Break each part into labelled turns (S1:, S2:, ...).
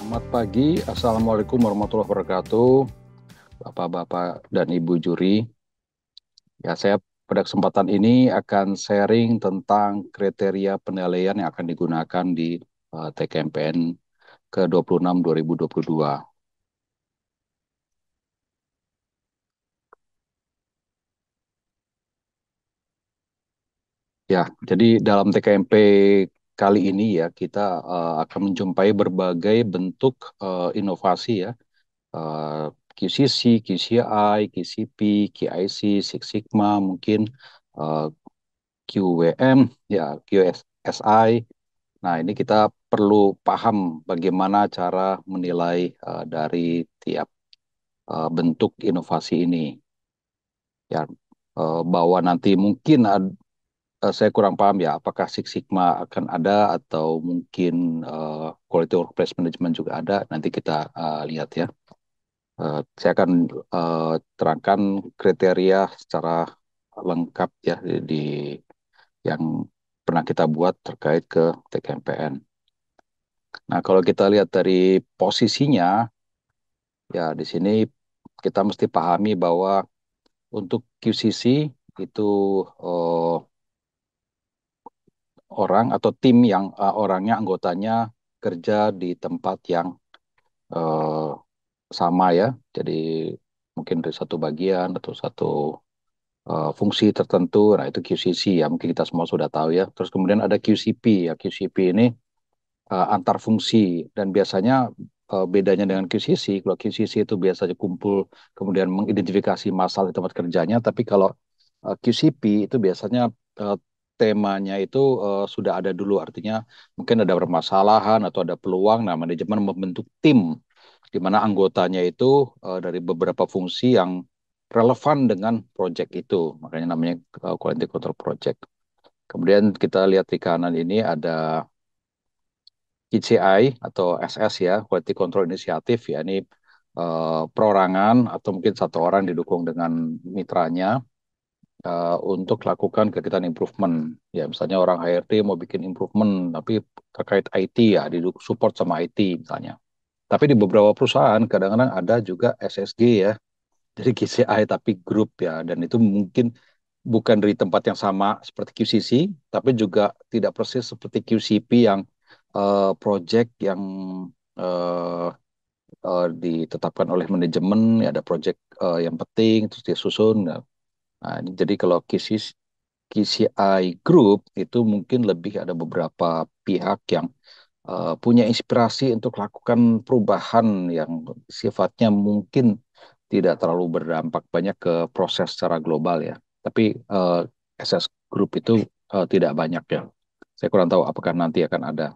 S1: Selamat pagi, Assalamualaikum warahmatullahi wabarakatuh, Bapak-Bapak dan Ibu juri. Ya, saya pada kesempatan ini akan sharing tentang kriteria penilaian yang akan digunakan di TKMPN ke-26 2022. Ya, jadi dalam TKMP kali ini ya kita akan menjumpai berbagai bentuk inovasi ya, eh, QCC, QCI, QCP, QIC, Six Sigma, mungkin eh, QWM, ya QSI. Nah, ini kita perlu paham bagaimana cara menilai dari tiap bentuk inovasi ini. Ya, bahwa nanti mungkin saya kurang paham ya, apakah Six Sigma akan ada atau mungkin Quality Workplace Management juga ada. Nanti kita lihat ya. Saya akan terangkan kriteria secara lengkap ya di yang pernah kita buat terkait ke TKMPN. Nah, kalau kita lihat dari posisinya, ya di sini kita mesti pahami bahwa untuk QCC itu eh, orang atau tim yang orangnya anggotanya kerja di tempat yang eh, sama ya. Jadi mungkin dari satu bagian atau satu fungsi tertentu. Nah, itu QCC ya, mungkin kita semua sudah tahu ya. Terus kemudian ada QCP ya. QCP ini antar fungsi dan biasanya bedanya dengan QCC, kalau QCC itu biasanya kumpul kemudian mengidentifikasi masalah di tempat kerjanya, tapi kalau QCP itu biasanya eh, temanya itu sudah ada dulu, artinya mungkin ada permasalahan atau ada peluang, nah manajemen membentuk tim di mana anggotanya itu dari beberapa fungsi yang relevan dengan project itu, makanya namanya quality control project. Kemudian kita lihat di kanan ini ada QCI atau SS ya, Quality Control Initiative ya, ini perorangan atau mungkin satu orang didukung dengan mitranya untuk lakukan kegiatan improvement. Ya, misalnya orang HRD mau bikin improvement, tapi terkait IT ya, didukung support sama IT misalnya. Tapi di beberapa perusahaan kadang-kadang ada juga SSG ya, jadi QCI tapi grup ya, dan itu mungkin bukan dari tempat yang sama seperti QCC, tapi juga tidak persis seperti QCP yang project yang eh, ditetapkan oleh manajemen, ya ada project yang penting terus disusun. Nah, ini jadi kalau KCI Group itu mungkin lebih ada beberapa pihak yang punya inspirasi untuk lakukan perubahan yang sifatnya mungkin tidak terlalu berdampak banyak ke proses secara global ya. Tapi SS Group itu tidak banyak ya. Saya kurang tahu apakah nanti akan ada.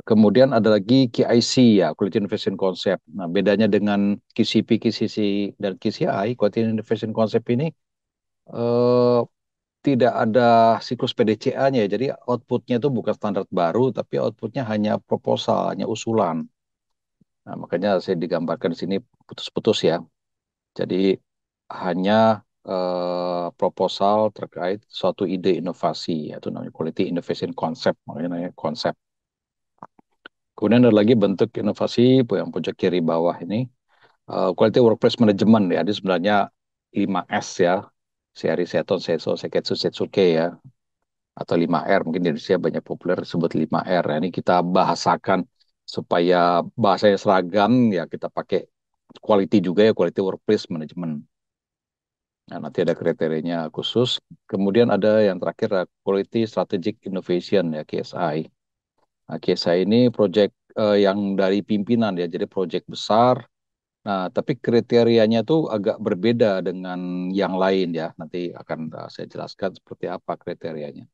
S1: Kemudian ada lagi QIC ya, Quality Innovation Concept. Nah, bedanya dengan QCP, QCC, dan QCI, Quality Innovation Concept ini eh, tidak ada siklus PDCA-nya ya. Jadi outputnya itu bukan standar baru, tapi outputnya hanya proposal, hanya usulan. Nah, makanya saya digambarkan di sini putus-putus ya. Jadi hanya proposal terkait suatu ide inovasi, yaitu namanya Quality Innovation Concept, makanya namanya konsep. Kemudian ada lagi bentuk inovasi yang pojok kiri bawah ini, Quality Workplace Management ya. Ini sebenarnya 5S ya, Seri Seton, Seso, Seketsu, Setsuke ya, atau 5R, mungkin di Indonesia banyak populer disebut 5R. Nah, ini kita bahasakan supaya bahasanya seragam ya, kita pakai quality juga ya, Quality Workplace Management. Nah, nanti ada kriterianya khusus. Kemudian ada yang terakhir Quality Strategic Innovation ya, KSI. Nah, KSI ini proyek yang dari pimpinan ya, jadi proyek besar. Nah, tapi kriterianya tuh agak berbeda dengan yang lain ya. Nanti akan saya jelaskan seperti apa kriterianya.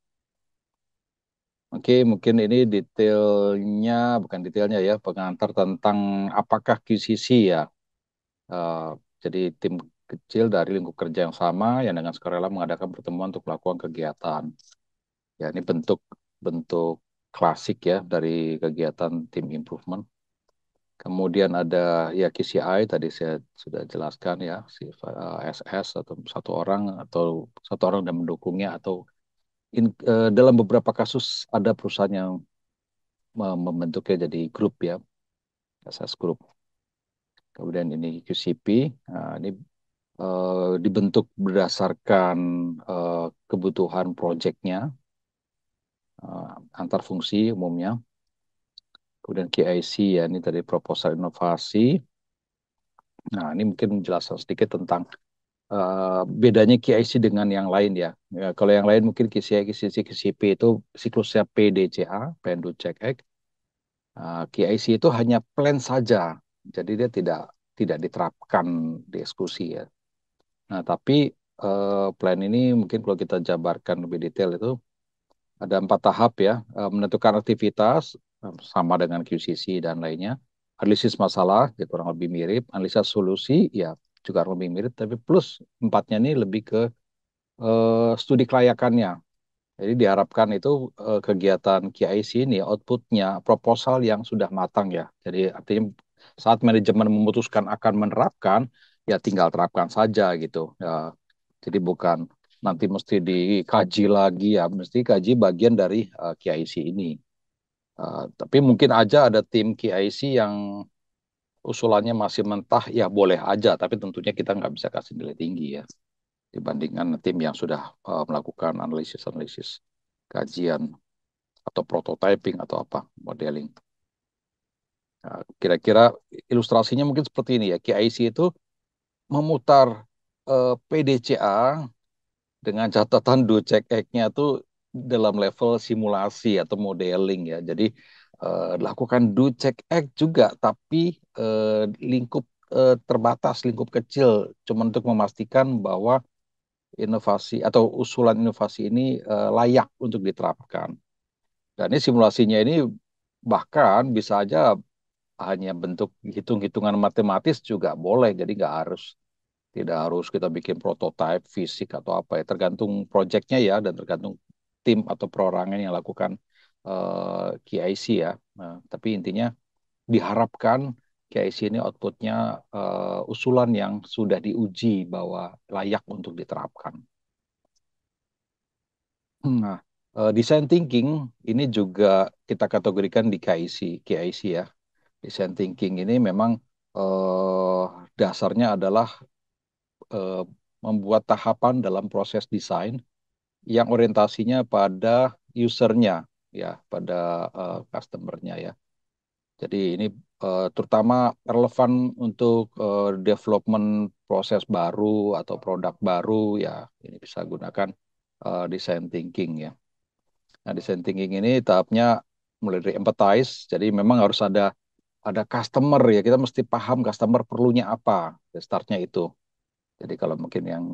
S1: Oke, mungkin ini detailnya, bukan detailnya ya, pengantar tentang apakah QCC ya. Eh, jadi tim kecil dari lingkup kerja yang sama yang dengan sukarela mengadakan pertemuan untuk melakukan kegiatan. Ya, ini bentuk bentuk klasik ya dari kegiatan tim improvement. Kemudian ada ya QCI tadi saya sudah jelaskan ya, si SS atau satu orang dan mendukungnya atau dalam beberapa kasus ada perusahaan yang membentuknya jadi grup ya. SS Group. Kemudian ini QCP, nah, ini dibentuk berdasarkan kebutuhan proyeknya, antar fungsi umumnya. Kemudian KIC ya, ini tadi proposal inovasi. Nah, ini mungkin menjelaskan sedikit tentang bedanya KIC dengan yang lain ya. Ya, kalau yang lain mungkin KCP itu siklusnya PDCA, Plan Do Check Act. KIC itu hanya plan saja, jadi dia tidak diterapkan di eksekusi ya. Nah, tapi plan ini mungkin kalau kita jabarkan lebih detail itu ada 4 tahap ya. Menentukan aktivitas sama dengan QCC dan lainnya. Analisis masalah, ya kurang lebih mirip. Analisis solusi, ya juga lebih mirip. Tapi plus empatnya ini lebih ke studi kelayakannya. Jadi diharapkan itu kegiatan KIC ini outputnya proposal yang sudah matang ya. Jadi artinya saat manajemen memutuskan akan menerapkan, ya tinggal terapkan saja gitu. Ya, jadi bukan nanti mesti dikaji lagi ya, mesti kaji bagian dari KIC ini. Tapi mungkin aja ada tim KIC yang usulannya masih mentah, ya boleh aja. Tapi tentunya kita nggak bisa kasih nilai tinggi ya dibandingkan tim yang sudah melakukan analisis-analisis kajian atau prototyping atau apa modeling. Nah, kira-kira ilustrasinya mungkin seperti ini ya. KIC itu memutar PDCA dengan catatan do check act-nya tuh dalam level simulasi atau modeling ya. Jadi lakukan do check act juga, tapi lingkup terbatas, lingkup kecil, cuma untuk memastikan bahwa inovasi atau usulan inovasi ini layak untuk diterapkan. Dan ini simulasinya ini bahkan bisa aja hanya bentuk hitung-hitungan matematis juga boleh. Jadi tidak harus kita bikin prototipe fisik atau apa ya. Tergantung proyeknya ya dan tergantung tim atau perorangan yang lakukan KIC ya. Nah, tapi intinya diharapkan KIC ini outputnya usulan yang sudah diuji bahwa layak untuk diterapkan. Nah, design thinking ini juga kita kategorikan di KIC ya. Design thinking ini memang eh, dasarnya adalah eh, membuat tahapan dalam proses desain yang orientasinya pada usernya, ya, pada customernya ya. Jadi ini terutama relevan untuk development proses baru atau produk baru ya. Ini bisa gunakan design thinking ya. Nah, design thinking ini tahapnya mulai dari empathize. Jadi memang harus ada customer ya. Kita mesti paham customer perlunya apa. Ya, startnya itu. Jadi kalau mungkin yang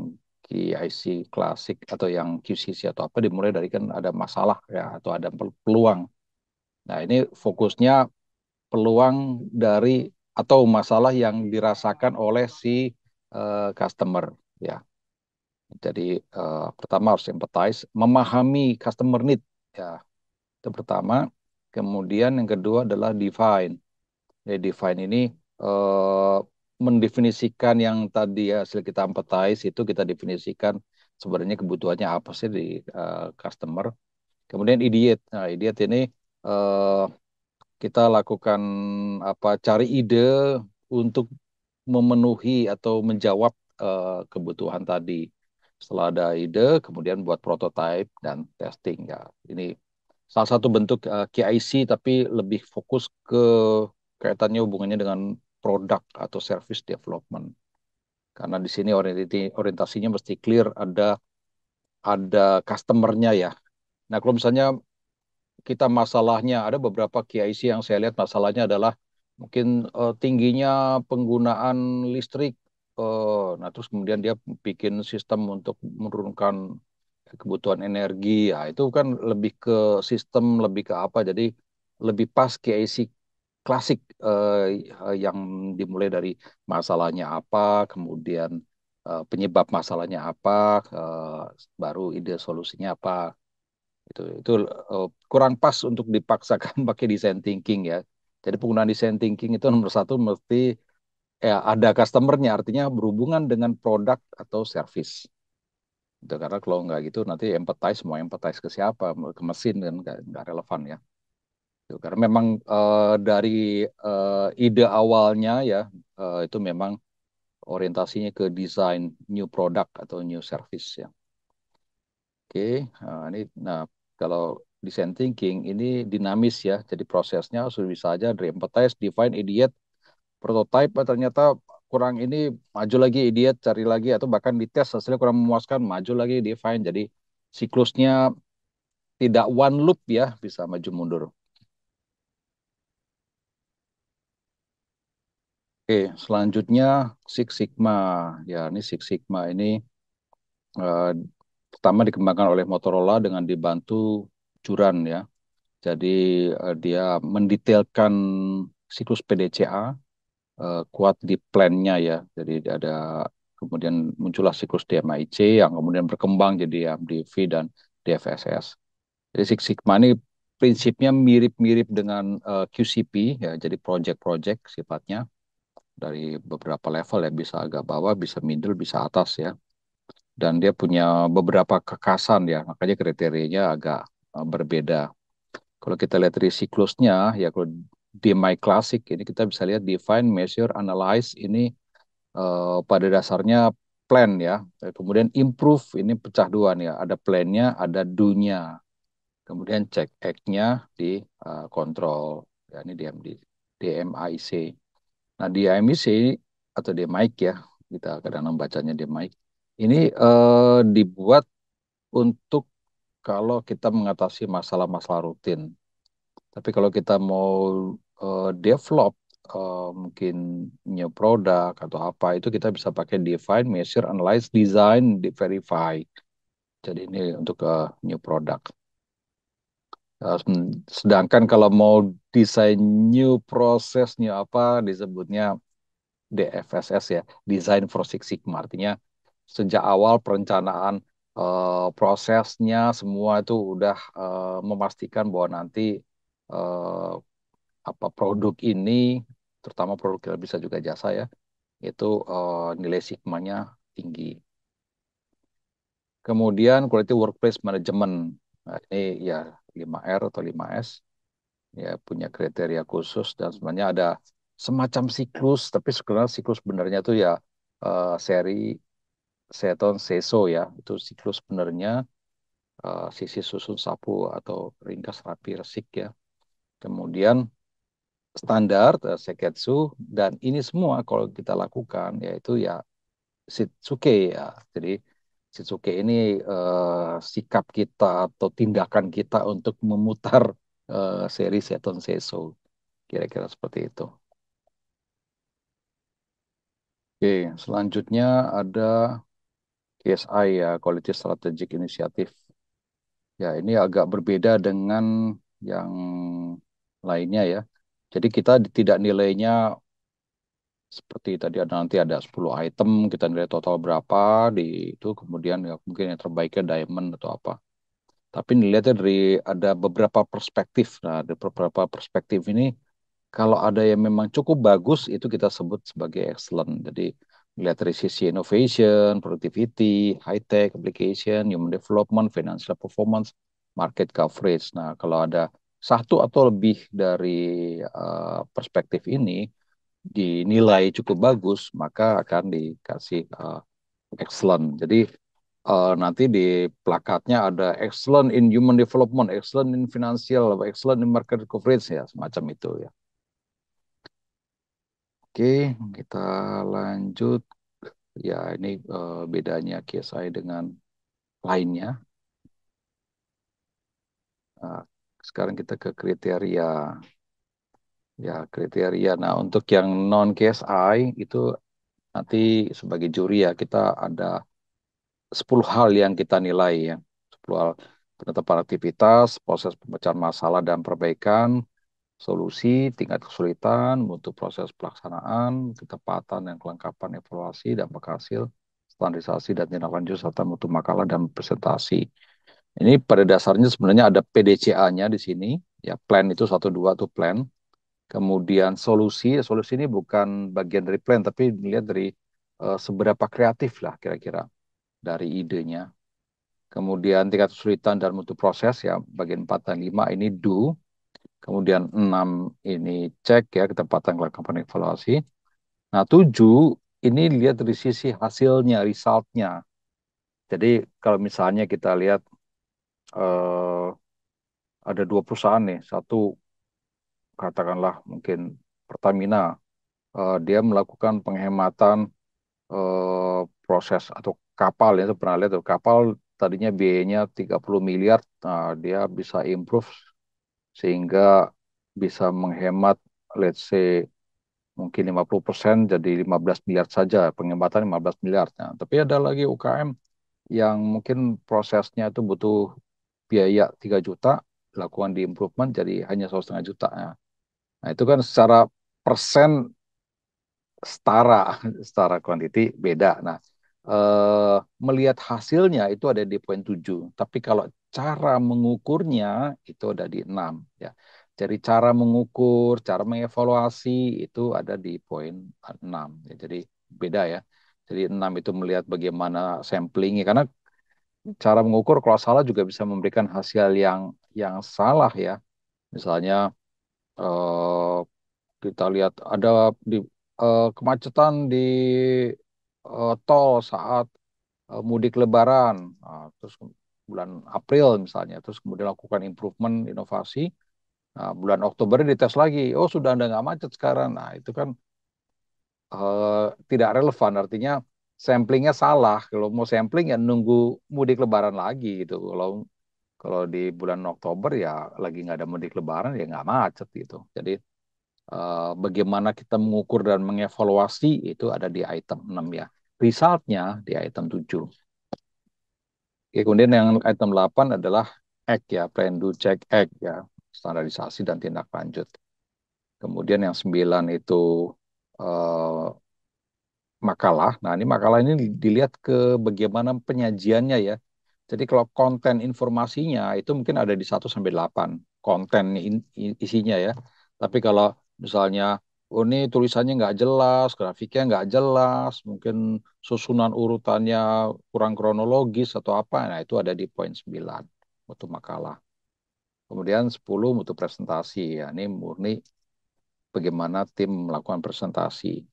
S1: KIC klasik atau yang QCC atau apa dimulai dari kan ada masalah ya atau ada peluang. Nah, ini fokusnya peluang dari atau masalah yang dirasakan oleh si customer ya. Jadi pertama harus empathize, memahami customer need ya. Itu pertama. Kemudian yang kedua adalah define. Jadi define ini eh, mendefinisikan yang tadi ya, hasil kita empathize itu kita definisikan sebenarnya kebutuhannya apa sih di customer. Kemudian ideate. Nah, ideate ini eh, kita lakukan apa cari ide untuk memenuhi atau menjawab kebutuhan tadi. Setelah ada ide, kemudian buat prototype dan testing ya. Ini salah satu bentuk KIC tapi lebih fokus ke kaitannya hubungannya dengan produk atau service development. Karena di sini orientasinya mesti clear ada customer-nya ya. Nah, kalau misalnya kita masalahnya ada beberapa KIC yang saya lihat masalahnya adalah mungkin tingginya penggunaan listrik. Nah, terus kemudian dia bikin sistem untuk menurunkan kebutuhan energi. Ya, itu kan lebih ke sistem, lebih ke apa. Jadi lebih pas KIC klasik yang dimulai dari masalahnya apa, kemudian penyebab masalahnya apa, baru ide solusinya apa. Itu kurang pas untuk dipaksakan pakai design thinking ya. Jadi penggunaan design thinking itu nomor satu mesti ya ada customernya, artinya berhubungan dengan produk atau service. Itu karena kalau nggak gitu nanti empathize mau empathize ke siapa, ke mesin kan nggak relevan ya. Tuh, karena memang dari ide awalnya ya itu memang orientasinya ke desain new product atau new service ya. Oke, nah kalau design thinking ini dinamis ya, jadi prosesnya sudah bisa aja dari empathize, define, ideate, prototype, ternyata kurang ini maju lagi ideate, cari lagi atau bahkan dites hasilnya kurang memuaskan, maju lagi define. Jadi siklusnya tidak one loop ya, bisa maju mundur. Oke, selanjutnya Six Sigma. Ya, ini Six Sigma ini eh, pertama dikembangkan oleh Motorola dengan dibantu Juran ya. Jadi dia mendetailkan siklus PDCA kuat di plan-nya ya. Jadi ada kemudian muncullah siklus DMIC yang kemudian berkembang jadi MDV dan DFSS. Jadi Six Sigma ini prinsipnya mirip-mirip dengan QCP ya. Jadi project-project sifatnya dari beberapa level ya, bisa agak bawah, bisa middle, bisa atas ya. Dan dia punya beberapa kekasan ya, makanya kriterianya agak berbeda. Kalau kita lihat dari siklusnya, ya kalau DMI Classic ini kita bisa lihat define, measure, analyze ini pada dasarnya plan ya. Kemudian improve ini pecah dua nih ya, ada plan-nya, ada do-nya. Kemudian check act-nya di kontrol, ya ini DMIC. Nah, di AMIC atau di mic ya, kita kadang-kadang bacanya di mic. Ini dibuat untuk kalau kita mengatasi masalah-masalah rutin. Tapi kalau kita mau develop mungkin new product atau apa itu kita bisa pakai define, measure, analyze, design, verify. Jadi ini untuk new product. Sedangkan kalau mau desain new process, new apa disebutnya DFSS ya, Design for Six Sigma. Artinya sejak awal perencanaan prosesnya semua itu udah memastikan bahwa nanti eh, apa produk ini, terutama produk yang bisa juga jasa ya, itu nilai sigmanya tinggi. Kemudian quality workplace management. Nah, ini ya 5R atau 5S ya punya kriteria khusus dan sebenarnya ada semacam siklus, tapi sebenarnya siklus benernya itu ya seri seton seso ya, itu siklus benernya sisi susun sapu atau ringkas rapi resik ya. Kemudian standar seketsu dan ini semua kalau kita lakukan yaitu ya Shitsuke ya. Jadi Shitsuke ini sikap kita atau tindakan kita untuk memutar seri Seton Seiso. Kira-kira seperti itu. Oke, selanjutnya ada KSI ya, Quality Strategic Initiative. Ya, ini agak berbeda dengan yang lainnya ya. Jadi kita tidak nilainya seperti tadi ada nanti ada 10 item, kita nilai total berapa di itu, kemudian ya mungkin yang terbaiknya diamond atau apa. Tapi dilihatnya dari ada beberapa perspektif. Nah, dari beberapa perspektif ini kalau ada yang memang cukup bagus itu kita sebut sebagai excellent. Jadi melihat dari sisi innovation, productivity, high tech application, human development, financial performance, market coverage. Nah, kalau ada satu atau lebih dari perspektif ini dinilai cukup bagus, maka akan dikasih excellent. Jadi nanti di plakatnya ada excellent in human development, excellent in financial, excellent in market coverage ya, semacam itu ya. Oke, kita lanjut. Ya, ini bedanya KSI dengan lainnya. Nah, sekarang kita ke kriteria. Ya, kriteria. Nah, untuk yang non KSI itu nanti sebagai juri ya kita ada 10 hal yang kita nilai ya. 10 hal penetapan aktivitas, proses pemecahan masalah dan perbaikan, solusi, tingkat kesulitan, mutu proses pelaksanaan, ketepatan dan kelengkapan evaluasi, dampak hasil, standarisasi dan tindak lanjut, serta mutu makalah dan presentasi. Ini pada dasarnya sebenarnya ada PDCA-nya di sini. Ya, plan itu satu dua tuh plan. Kemudian solusi, solusi ini bukan bagian dari plan, tapi dilihat dari seberapa kreatif lah kira-kira dari idenya. Kemudian tingkat kesulitan dan mutu proses ya bagian 4 dan 5 ini do. Kemudian 6 ini cek ya ketepatan melakukan evaluasi. Nah, 7 ini lihat dari sisi hasilnya, resultnya. Jadi kalau misalnya kita lihat eh, ada dua perusahaan nih, satu katakanlah mungkin Pertamina, dia melakukan penghematan proses atau kapal ya, itu pernah lihat tuh, kapal tadinya biayanya 30 miliar, nah, dia bisa improve sehingga bisa menghemat let's say mungkin 50% jadi 15 miliar saja, penghematan 15 miliar. Nah, tapi ada lagi UKM yang mungkin prosesnya itu butuh biaya 3 juta, lakukan di improvement jadi hanya 1,5 juta. Nah, itu kan secara persen setara, setara kuantiti beda. Nah, melihat hasilnya itu ada di poin 7. Tapi kalau cara mengukurnya itu ada di 6. Ya. Jadi cara mengukur, cara mengevaluasi itu ada di poin 6. Ya, jadi beda ya. Jadi 6 itu melihat bagaimana samplingnya. Karena cara mengukur kalau salah juga bisa memberikan hasil yang salah ya. Misalnya eh, kita lihat ada di kemacetan di tol saat mudik Lebaran, terus bulan April misalnya, terus kemudian lakukan improvement, inovasi. Nah, bulan Oktober dites lagi, oh sudah ada nggak macet sekarang. Nah itu kan tidak relevan, artinya samplingnya salah. Kalau mau sampling ya nunggu mudik Lebaran lagi gitu. Kalau kalau di bulan Oktober ya lagi nggak ada mudik Lebaran ya nggak macet gitu. Jadi bagaimana kita mengukur dan mengevaluasi itu ada di item 6 ya. Resultnya di item 7. Oke, kemudian yang item 8 adalah act ya, plan, do, check, act ya, standarisasi dan tindak lanjut. Kemudian yang 9 itu eh, makalah. Nah, ini makalah ini dilihat ke bagaimana penyajiannya ya. Jadi kalau konten informasinya itu mungkin ada di 1 sampai 8 konten isinya ya. Tapi kalau misalnya oh ini tulisannya nggak jelas, grafiknya nggak jelas, mungkin susunan urutannya kurang kronologis atau apa, nah itu ada di poin 9 untuk makalah. Kemudian 10 untuk presentasi ya. Ini murni bagaimana tim melakukan presentasi.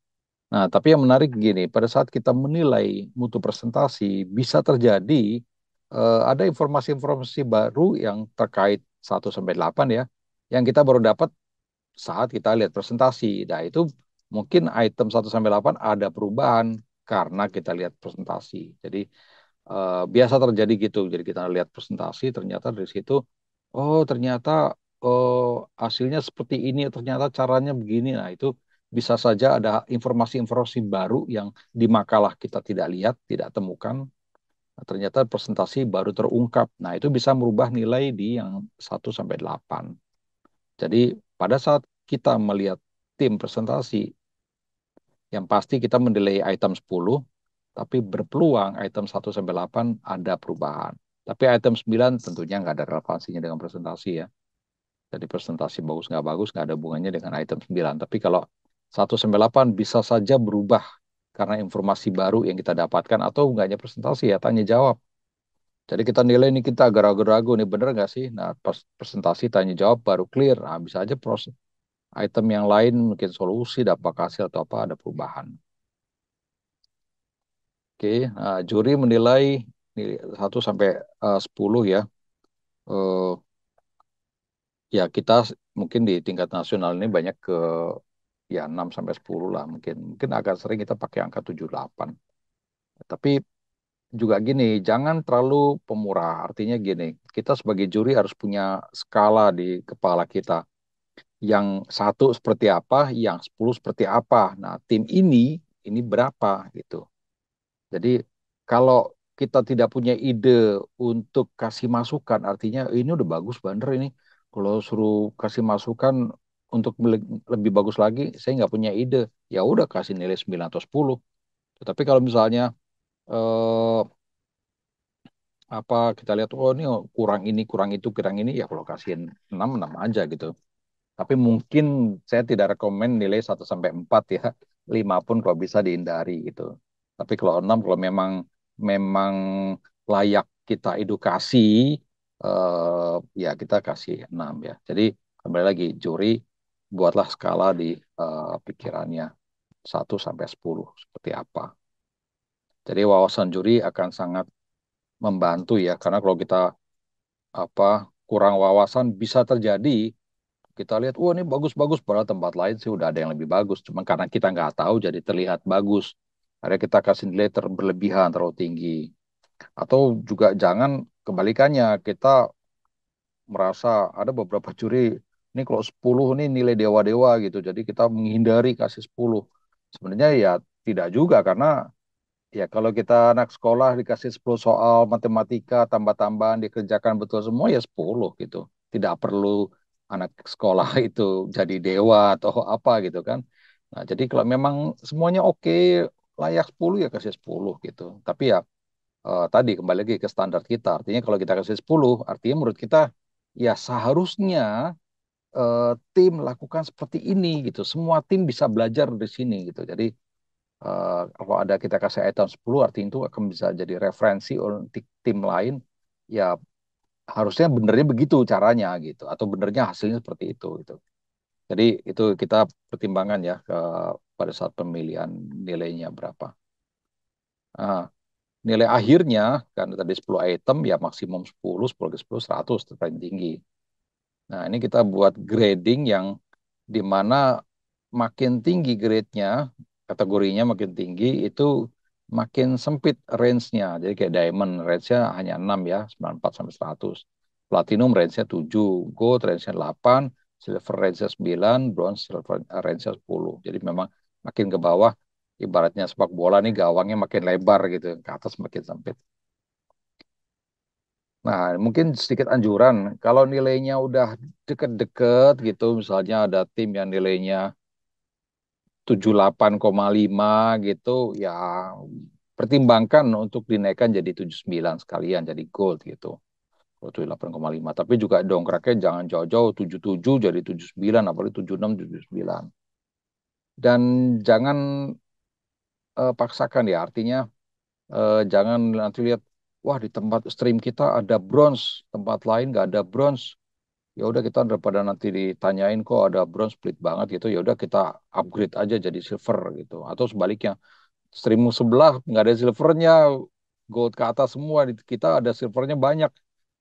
S1: Nah, tapi yang menarik gini, pada saat kita menilai mutu presentasi, bisa terjadi ada informasi-informasi baru yang terkait 1 sampai 8 ya, yang kita baru dapat saat kita lihat presentasi. Nah, itu mungkin item 1 sampai 8 ada perubahan karena kita lihat presentasi. Jadi biasa terjadi gitu. Jadi kita lihat presentasi, ternyata dari situ, oh ternyata hasilnya seperti ini, ternyata caranya begini. Nah itu bisa saja ada informasi-informasi baru yang di makalah kita tidak lihat, tidak temukan. Nah, ternyata presentasi baru terungkap. Nah itu bisa merubah nilai di yang 1 sampai 8. Jadi pada saat kita melihat tim presentasi, yang pasti kita menilai item 10, tapi berpeluang item 1 sampai 8 ada perubahan. Tapi item 9 tentunya nggak ada relevansinya dengan presentasi ya. Jadi presentasi bagus nggak bagus nggak ada hubungannya dengan item 9. Tapi kalau 1 sampai 8 bisa saja berubah karena informasi baru yang kita dapatkan atau enggaknya presentasi ya tanya jawab. Jadi kita nilai ini kita agak ragu-ragu nih bener nggak sih? Nah pas presentasi tanya jawab baru clear. Nah, bisa aja proses item yang lain mungkin solusi dapat hasil atau apa ada perubahan. Oke, nah, juri menilai 1 sampai 10 ya. Eh, ya kita mungkin di tingkat nasional ini banyak ke ya 6 sampai 10 lah mungkin. Mungkin agak sering kita pakai angka 7 8. Tapi juga gini, jangan terlalu pemurah. Artinya gini, kita sebagai juri harus punya skala di kepala kita. Yang satu seperti apa, yang 10 seperti apa. Nah, tim ini berapa gitu. Jadi kalau kita tidak punya ide untuk kasih masukan, artinya ini udah bagus bener ini. Kalau suruh kasih masukan untuk lebih bagus lagi, saya nggak punya ide. Ya udah kasih nilai 9 atau 10. Tapi kalau misalnya eh, apa kita lihat oh ini kurang ini, kurang itu, kurang ini, ya kalau kasihin 6 6 aja gitu. Tapi mungkin saya tidak rekomen nilai 1 sampai 4 ya. 5 pun kalau bisa dihindari gitu. Tapi kalau 6 kalau memang layak kita edukasi ya kita kasih 6 ya. Jadi Kembali lagi, juri buatlah skala di pikirannya 1 sampai 10 seperti apa. Jadi wawasan juri akan sangat membantu ya, karena kalau kita kurang wawasan bisa terjadi kita lihat, wah ini bagus-bagus, padahal tempat lain sih udah ada yang lebih bagus. Cuma karena kita nggak tahu jadi terlihat bagus. Ada kita kasih nilai berlebihan, terlalu tinggi. Atau juga jangan kebalikannya, kita merasa ada beberapa juri, ini kalau 10 ini nilai dewa-dewa gitu. Jadi kita menghindari kasih 10. Sebenarnya ya tidak juga, karena ya kalau kita anak sekolah dikasih 10 soal matematika, tambah-tambahan dikerjakan betul semua ya 10 gitu. Tidak perlu anak sekolah itu jadi dewa atau apa gitu kan. Nah, jadi kalau memang semuanya oke, layak 10 ya kasih 10 gitu. Tapi ya tadi kembali lagi ke standar kita. Artinya kalau kita kasih 10, artinya menurut kita ya seharusnya tim lakukan seperti ini gitu. Semua tim bisa belajar di sini gitu. Jadi kalau ada kita kasih item 10 artinya itu akan bisa jadi referensi untuk tim lain, ya harusnya benernya begitu caranya gitu, atau benernya hasilnya seperti itu gitu. Jadi itu kita pertimbangan ya pada saat pemilihan nilainya berapa. Nah, nilai akhirnya kan tadi 10 item ya maksimum 10, 10 ke 10 100 paling tinggi. Nah, ini kita buat grading yang di mana makin tinggi grade-nya, kategorinya makin tinggi, itu makin sempit range-nya. Jadi kayak diamond, range-nya hanya 6 ya, 94 sampai 100. Platinum range-nya 7, gold range-nya 8, silver range-nya 9, bronze silver range-nya 10. Jadi memang makin ke bawah, ibaratnya sepak bola nih gawangnya makin lebar gitu, ke atas makin sempit. Nah, mungkin sedikit anjuran, kalau nilainya udah deket-deket gitu, misalnya ada tim yang nilainya 78,5 gitu, ya pertimbangkan untuk dinaikkan jadi 79 sekalian, jadi gold gitu. Kalau 78,5. Tapi juga dongkraknya jangan jauh-jauh, 77 jadi 79, apalagi 76, 79. Dan jangan paksakan ya, artinya jangan nanti lihat, wah di tempat stream kita ada bronze, tempat lain nggak ada bronze. Ya udah kita daripada nanti ditanyain kok ada bronze split banget gitu, ya udah kita upgrade aja jadi silver gitu. Atau sebaliknya, stream sebelah nggak ada silvernya, gold ke atas semua, di kita ada silvernya banyak.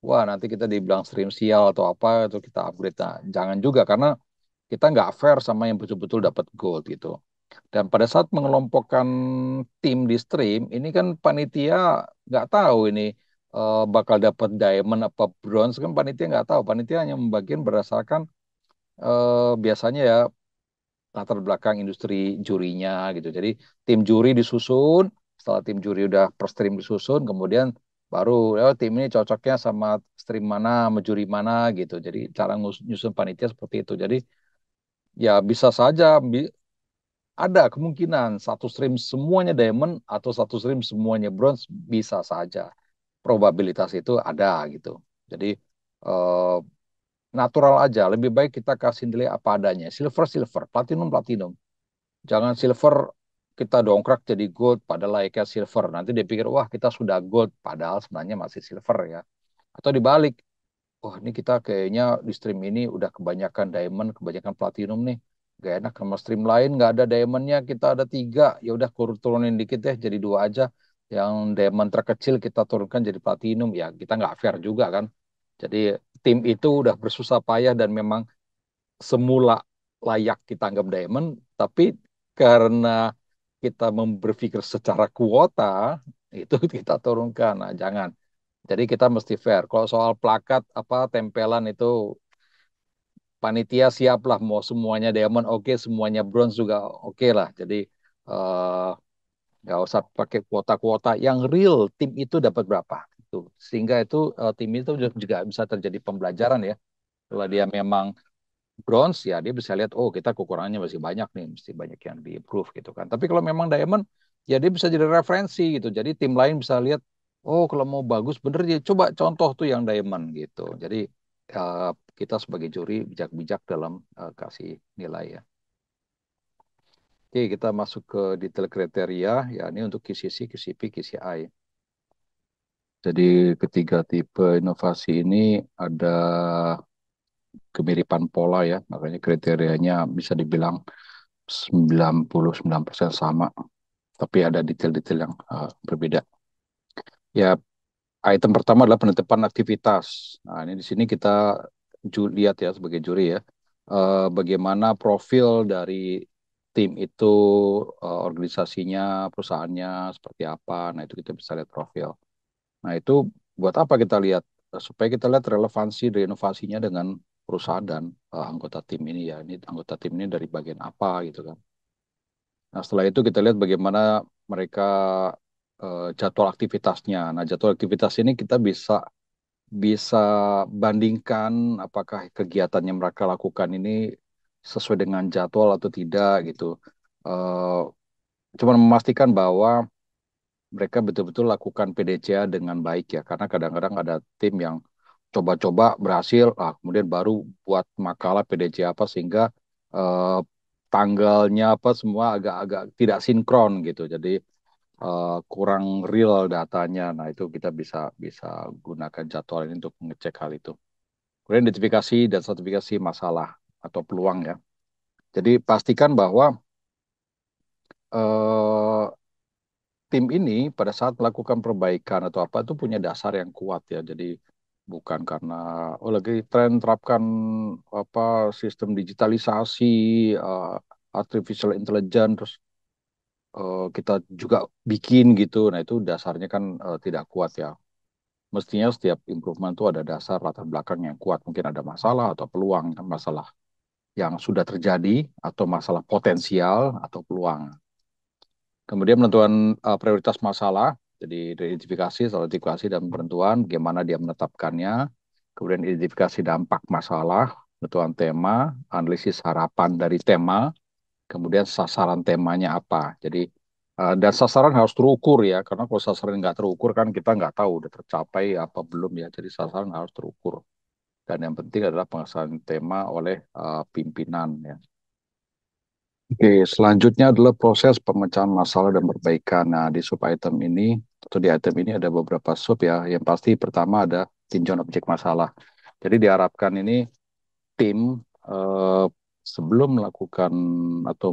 S1: Wah nanti kita dibilang stream sial atau apa, itu kita upgrade. Nah, jangan juga, karena kita nggak fair sama yang betul-betul dapat gold gitu. Dan pada saat mengelompokkan tim di stream, ini kan panitia nggak tahu ini bakal dapat diamond apa bronze, kan panitia nggak tahu. Panitia hanya membagikan berdasarkan biasanya ya latar belakang industri jurinya gitu. Jadi tim juri disusun, setelah tim juri udah per stream disusun, kemudian baru tim ini cocoknya sama stream mana, sama juri mana gitu. Jadi cara nyusun panitia seperti itu. Jadi ya bisa saja ada kemungkinan satu stream semuanya diamond atau satu stream semuanya bronze, bisa saja. Probabilitas itu ada gitu. Jadi eh, natural aja. Lebih baik kita kasih nilai apa adanya. Silver, silver. Platinum, platinum. Jangan silver kita dongkrak jadi gold padahal layaknya silver. Nanti dia pikir, wah kita sudah gold padahal sebenarnya masih silver ya. Atau dibalik, oh ini kita kayaknya di stream ini udah kebanyakan diamond, kebanyakan platinum nih. Gak enak sama stream lain, nggak ada diamondnya, kita ada 3. Ya udah turunin dikit deh, jadi 2 aja. Yang diamond terkecil kita turunkan jadi platinum. Ya kita nggak fair juga kan. Jadi tim itu udah bersusah payah dan memang semula layak kita anggap diamond, tapi karena kita berpikir secara kuota, itu kita turunkan. Nah, jangan. Jadi kita mesti fair. Kalau soal plakat apa tempelan itu panitia siap lah, mau semuanya diamond oke, semuanya bronze juga oke lah. Jadi eh, nggak usah pakai kuota-kuota. Yang real tim itu dapat berapa? Itu sehingga itu tim itu juga bisa terjadi pembelajaran ya. Kalau dia memang bronze ya dia bisa lihat, oh kita kekurangannya masih banyak nih, mesti banyak yang di-improve gitu kan. Tapi kalau memang diamond ya dia bisa jadi referensi gitu. Jadi tim lain bisa lihat, oh kalau mau bagus bener dia coba contoh tuh yang diamond gitu. Jadi eh, kita sebagai juri bijak-bijak dalam kasih nilai ya. Oke, kita masuk ke detail kriteria ya, ini untuk QCC, QCP, QCI. Jadi ketiga tipe inovasi ini ada kemiripan pola ya, makanya kriterianya bisa dibilang 99% sama, tapi ada detail-detail yang berbeda. Ya, item pertama adalah penetapan aktivitas. Nah, ini di sini kita lihat ya sebagai juri ya, bagaimana profil dari tim itu, organisasinya, perusahaannya seperti apa. Nah, itu kita bisa lihat profil. Nah, itu buat apa kita lihat? Supaya kita lihat relevansi dari inovasinya dengan perusahaan dan anggota tim ini ya. Ini anggota tim ini dari bagian apa gitu kan. Nah, setelah itu kita lihat bagaimana mereka jadwal aktivitasnya. Nah, jadwal aktivitas ini kita bisa bisa bandingkan apakah kegiatan yang mereka lakukan ini sesuai dengan jadwal atau tidak gitu. Eh, Cuma memastikan bahwa mereka betul-betul lakukan PDCA dengan baik ya, karena kadang-kadang ada tim yang coba-coba berhasil, kemudian baru buat makalah PDCA apa sehingga eh, tanggalnya apa semua agak-agak tidak sinkron gitu. Jadi kurang real datanya. Nah, itu kita bisa bisa gunakan jadwal ini untuk mengecek hal itu. Kemudian identifikasi dan sertifikasi masalah atau peluang ya. Jadi pastikan bahwa eh, tim ini pada saat melakukan perbaikan atau apa itu punya dasar yang kuat ya. Jadi bukan karena oh lagi tren terapkan apa sistem digitalisasi, eh, artificial intelligence, terus kita juga bikin gitu. Nah itu dasarnya kan tidak kuat ya. Mestinya setiap improvement itu ada dasar latar belakang yang kuat. Mungkin ada masalah atau peluang, kan masalah yang sudah terjadi atau masalah potensial atau peluang. Kemudian penentuan prioritas masalah, jadi identifikasi, identifikasi dan penentuan, bagaimana dia menetapkannya. Kemudian identifikasi dampak masalah, penentuan tema, analisis harapan dari tema, kemudian sasaran temanya apa. Jadi dan sasaran harus terukur ya, karena kalau sasaran nggak terukur kan kita nggak tahu udah tercapai apa belum ya. Jadi sasaran harus terukur. Dan yang penting adalah pengesahan tema oleh pimpinan ya. Oke, selanjutnya adalah proses pemecahan masalah dan perbaikan. Nah, di sub item ini atau di item ini ada beberapa sub ya. Yang pasti pertama ada tinjauan objek masalah. Jadi diharapkan ini tim eh, sebelum melakukan atau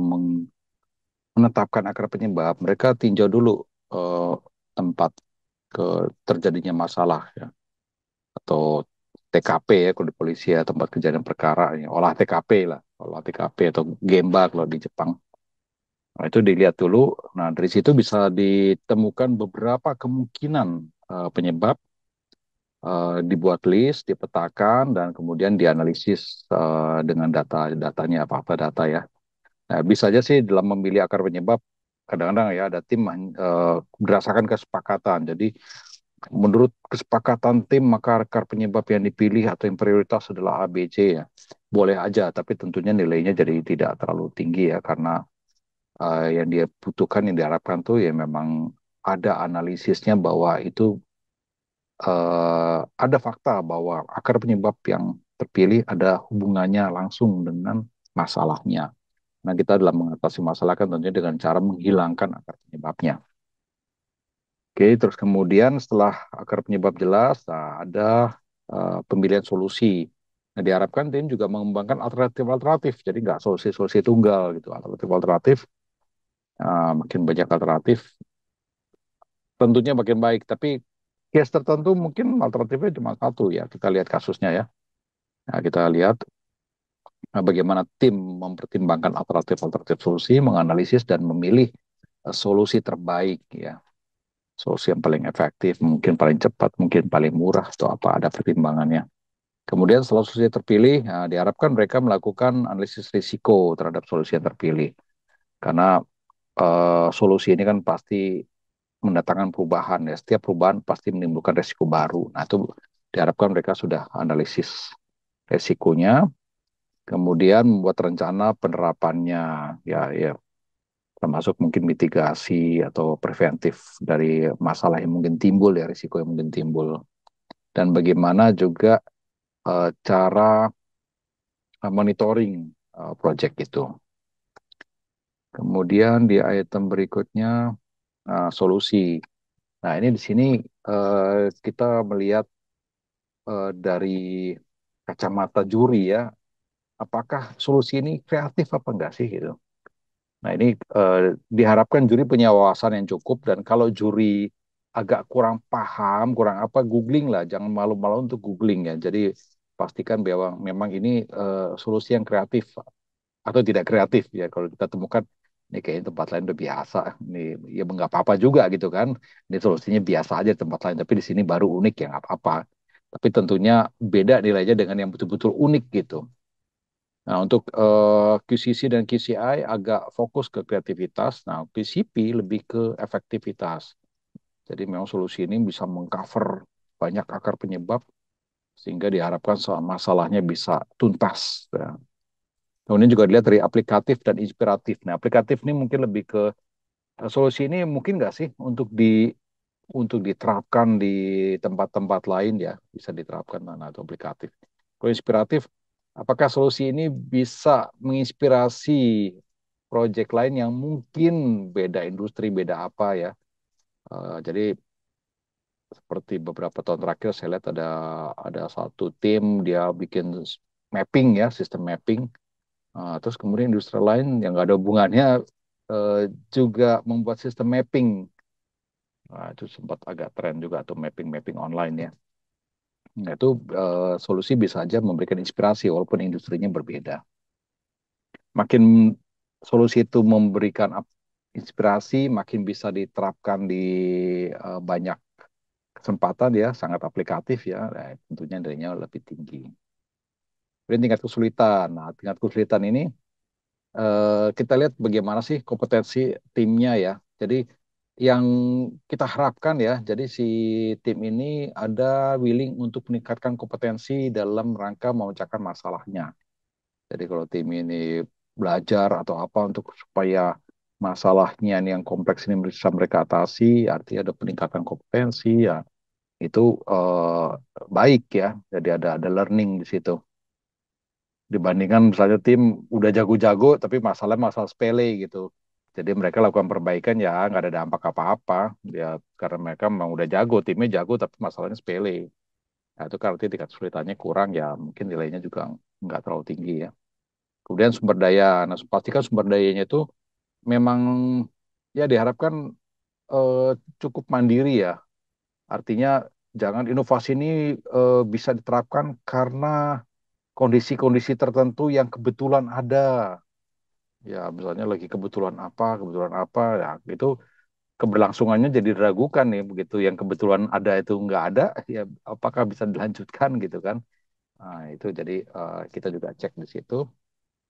S1: menetapkan akar penyebab, mereka tinjau dulu eh, tempat ke terjadinya masalah ya, atau TKP ya kalau di polisi ya, tempat kejadian perkara ya, olah TKP lah, olah TKP atau Gemba kalau di Jepang. Nah, itu dilihat dulu. Nah, dari situ bisa ditemukan beberapa kemungkinan penyebab, dibuat list, dipetakan, dan kemudian dianalisis dengan datanya apa-apa data ya. Nah, bisa aja sih dalam memilih akar penyebab, kadang-kadang ya ada tim berdasarkan kesepakatan. Jadi menurut kesepakatan tim, maka akar penyebab yang dipilih atau yang prioritas adalah A, B, C ya. Boleh aja, tapi tentunya nilainya jadi tidak terlalu tinggi ya, karena yang dia butuhkan, yang diharapkan tuh ya memang ada analisisnya bahwa itu ada fakta bahwa akar penyebab yang terpilih ada hubungannya langsung dengan masalahnya. Nah, kita dalam mengatasi masalah kan tentunya dengan cara menghilangkan akar penyebabnya. Oke, terus kemudian setelah akar penyebab jelas, nah, ada pemilihan solusi. Nah, diharapkan tim juga mengembangkan alternatif-alternatif, jadi nggak solusi-solusi tunggal gitu. Alternatif-alternatif, makin banyak alternatif, tentunya makin baik. Tapi case tertentu mungkin alternatifnya cuma satu ya. Kita lihat kasusnya ya. Nah, kita lihat bagaimana tim mempertimbangkan alternatif-alternatif solusi, menganalisis dan memilih solusi terbaik ya. Solusi yang paling efektif, mungkin paling cepat, mungkin paling murah, atau apa, ada pertimbangannya. Kemudian setelah solusi terpilih, nah, diharapkan mereka melakukan analisis risiko terhadap solusi yang terpilih. Karena solusi ini kan pasti mendatangkan perubahan ya. Setiap perubahan pasti menimbulkan risiko baru. Nah, itu diharapkan mereka sudah analisis risikonya, kemudian membuat rencana penerapannya ya ya, termasuk mungkin mitigasi atau preventif dari masalah yang mungkin timbul ya, risiko yang mungkin timbul. Dan bagaimana juga cara monitoring project itu. Kemudian di item berikutnya solusi. Nah, ini di sini kita melihat dari kacamata juri ya, apakah solusi ini kreatif apa enggak sih gitu. Nah, ini eh, diharapkan juri punya wawasan yang cukup dan kalau juri agak kurang paham, kurang apa, googling lah, jangan malu-malu untuk googling ya. Jadi pastikan bahwa memang ini solusi yang kreatif atau tidak kreatif ya. Kalau kita temukan ini kayaknya tempat lain udah biasa, ini ya nggak apa-apa juga gitu kan. Ini solusinya biasa aja di tempat lain, tapi di sini baru unik ya nggak apa-apa. Tapi tentunya beda nilainya dengan yang betul-betul unik gitu. Nah, untuk QCC dan QCI agak fokus ke kreativitas. Nah, PCP lebih ke efektivitas. Jadi memang solusi ini bisa mengcover banyak akar penyebab sehingga diharapkan masalahnya bisa tuntas. Ya. Kemudian juga dilihat dari aplikatif dan inspiratif. Nah, aplikatif ini mungkin lebih ke solusi ini mungkin nggak sih untuk diterapkan di tempat-tempat lain ya, bisa diterapkan mana atau aplikatif. Kalau inspiratif, apakah solusi ini bisa menginspirasi proyek lain yang mungkin beda industri, beda apa ya. Jadi seperti beberapa tahun terakhir saya lihat ada satu tim dia bikin mapping ya, sistem mapping. Terus kemudian industri lain yang nggak ada hubungannya eh, juga membuat sistem mapping. Nah, itu sempat agak tren juga atau mapping-mapping online ya. Nah, itu solusi bisa aja memberikan inspirasi walaupun industrinya berbeda. Makin solusi itu memberikan inspirasi, makin bisa diterapkan di banyak kesempatan ya, sangat aplikatif ya. Nah, tentunya nilainya lebih tinggi. Kemudian tingkat kesulitan. Nah, tingkat kesulitan ini kita lihat bagaimana sih kompetensi timnya ya. Jadi yang kita harapkan ya, jadi si tim ini ada willing untuk meningkatkan kompetensi dalam rangka memecahkan masalahnya. Jadi kalau tim ini belajar atau apa untuk supaya masalahnya ini yang kompleks ini bisa mereka atasi, artinya ada peningkatan kompetensi ya, itu baik ya. Jadi ada learning di situ. Dibandingkan misalnya tim udah jago-jago tapi masalah sepele gitu. Jadi mereka lakukan perbaikan ya nggak ada dampak apa-apa ya karena mereka memang udah jago, timnya jago tapi masalahnya sepele. Nah, itu kan artinya tingkat kesulitannya kurang ya mungkin nilainya juga nggak terlalu tinggi ya. Kemudian sumber daya, nah pastikan sumber dayanya itu memang ya diharapkan eh, cukup mandiri ya. Artinya jangan inovasi ini bisa diterapkan karena kondisi-kondisi tertentu yang kebetulan ada. Ya, misalnya lagi kebetulan apa, ya itu keberlangsungannya jadi diragukan nih, begitu yang kebetulan ada itu nggak ada, ya apakah bisa dilanjutkan gitu kan? Nah, itu jadi kita juga cek di situ.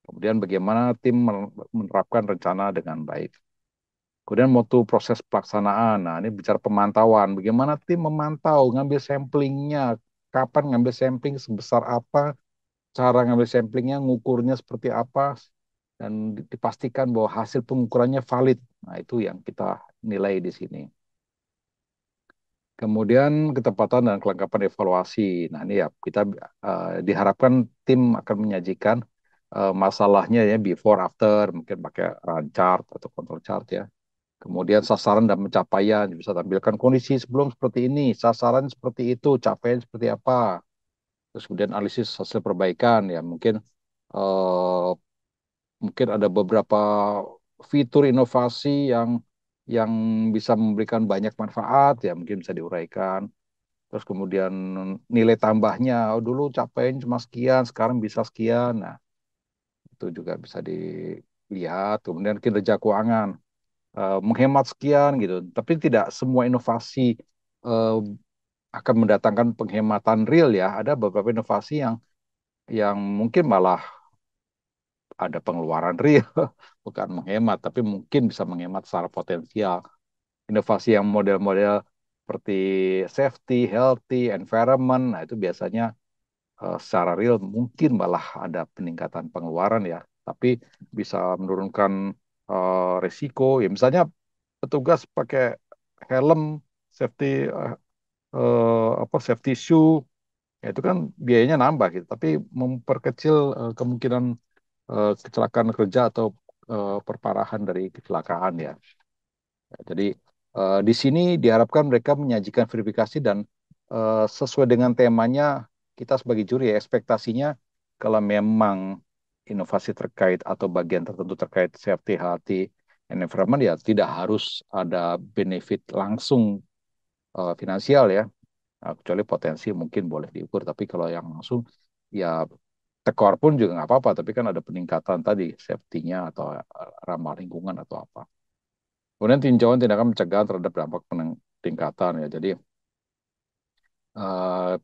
S1: Kemudian bagaimana tim menerapkan rencana dengan baik. Kemudian mutu proses pelaksanaan. Nah, ini bicara pemantauan. Bagaimana tim memantau, ngambil samplingnya, kapan ngambil sampling sebesar apa, cara ngambil samplingnya, ngukurnya seperti apa, dan dipastikan bahwa hasil pengukurannya valid. Nah, itu yang kita nilai di sini. Kemudian ketepatan dan kelengkapan evaluasi. Nah, ini ya kita diharapkan tim akan menyajikan masalahnya ya before after, mungkin pakai run chart atau control chart ya. Kemudian sasaran dan pencapaian bisa tampilkan kondisi sebelum seperti ini, sasaran seperti itu, capaian seperti apa. Terus kemudian analisis hasil perbaikan ya eh, mungkin ada beberapa fitur inovasi yang bisa memberikan banyak manfaat ya mungkin bisa diuraikan. Terus kemudian nilai tambahnya, oh dulu capaian cuma sekian, sekarang bisa sekian. Nah, itu juga bisa dilihat. Kemudian kinerja keuangan, menghemat sekian gitu. Tapi tidak semua inovasi eh, akan mendatangkan penghematan real ya. Ada beberapa inovasi yang mungkin malah ada pengeluaran real, bukan menghemat, tapi mungkin bisa menghemat secara potensial. Inovasi yang model-model seperti safety, healthy, environment, nah itu biasanya secara real mungkin malah ada peningkatan pengeluaran ya, tapi bisa menurunkan risiko. Ya misalnya petugas pakai helm, safety safety shoe, ya itu kan biayanya nambah gitu, tapi memperkecil kemungkinan kecelakaan kerja atau perparahan dari kecelakaan ya. Ya, jadi di sini diharapkan mereka menyajikan verifikasi dan sesuai dengan temanya kita sebagai juri ya ekspektasinya kalau memang inovasi terkait atau bagian tertentu terkait safety, healthy, and environment ya tidak harus ada benefit langsung finansial ya. Nah, kecuali potensi mungkin boleh diukur, tapi kalau yang langsung ya tekor pun juga nggak apa-apa, tapi kan ada peningkatan tadi safety-nya atau ramah lingkungan atau apa. Kemudian tinjauan tindakan pencegahan terhadap dampak peningkatan ya. Jadi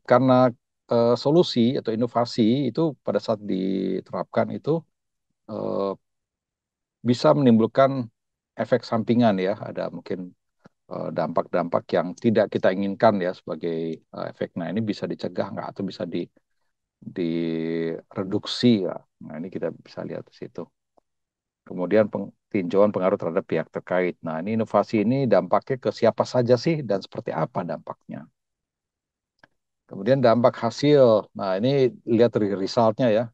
S1: karena solusi atau inovasi itu pada saat diterapkan itu eh, bisa menimbulkan efek sampingan ya. Ada mungkin dampak-dampak yang tidak kita inginkan ya sebagai efek. Nah ini bisa dicegah nggak atau bisa direduksi ya. Nah ini kita bisa lihat di situ. Kemudian tinjauan pengaruh terhadap pihak terkait. Nah ini inovasi ini dampaknya ke siapa saja sih dan seperti apa dampaknya. Kemudian dampak hasil. Nah ini lihat dari resultnya ya.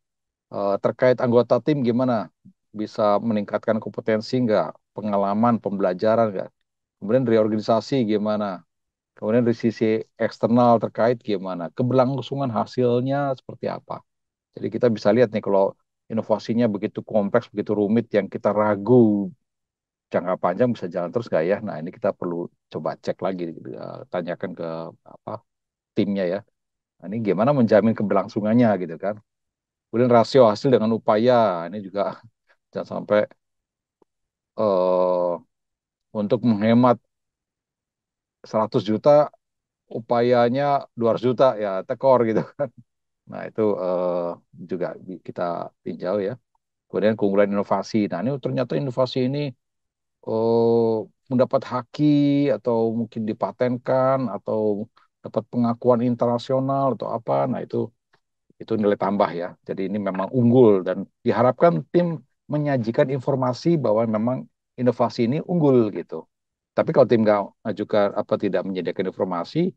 S1: Terkait anggota tim gimana? Bisa meningkatkan kompetensi nggak? Pengalaman, pembelajaran nggak? Kemudian reorganisasi gimana? Kemudian dari sisi eksternal terkait gimana? Keberlangsungan hasilnya seperti apa? Jadi kita bisa lihat nih kalau inovasinya begitu kompleks, begitu rumit yang kita ragu jangka panjang bisa jalan terus nggak ya? Nah ini kita perlu coba cek lagi, tanyakan ke apa timnya ya. Nah, ini gimana menjamin keberlangsungannya gitu kan? Kemudian rasio hasil dengan upaya ini juga jangan sampai eh, untuk menghemat 100 juta upayanya 200 juta ya tekor gitu. Nah, itu juga kita tinjau ya. Kemudian keunggulan inovasi. Nah, ini ternyata inovasi ini mendapat haki atau mungkin dipatenkan atau dapat pengakuan internasional atau apa. Nah, itu nilai tambah ya. Jadi ini memang unggul dan diharapkan tim menyajikan informasi bahwa memang inovasi ini unggul gitu. Tapi kalau tim nggak ngajukan apa tidak menyediakan informasi,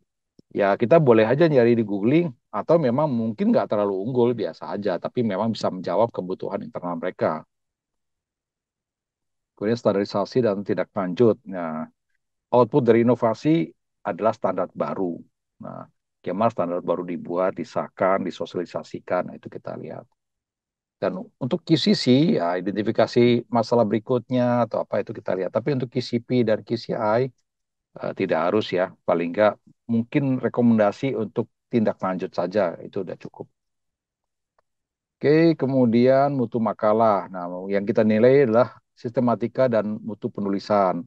S1: ya kita boleh aja nyari di googling atau memang mungkin nggak terlalu unggul biasa aja, tapi memang bisa menjawab kebutuhan internal mereka. Kemudian standarisasi dan tindak lanjut. Nah, output dari inovasi adalah standar baru. Nah, bagaimana standar baru dibuat, disahkan, disosialisasikan, nah, itu kita lihat. Dan untuk QCC, ya identifikasi masalah berikutnya atau apa itu kita lihat. Tapi untuk QCP dan QCI tidak harus ya, paling nggak mungkin rekomendasi untuk tindak lanjut saja, itu udah cukup. Oke, kemudian mutu makalah. Nah, yang kita nilai adalah sistematika dan mutu penulisan.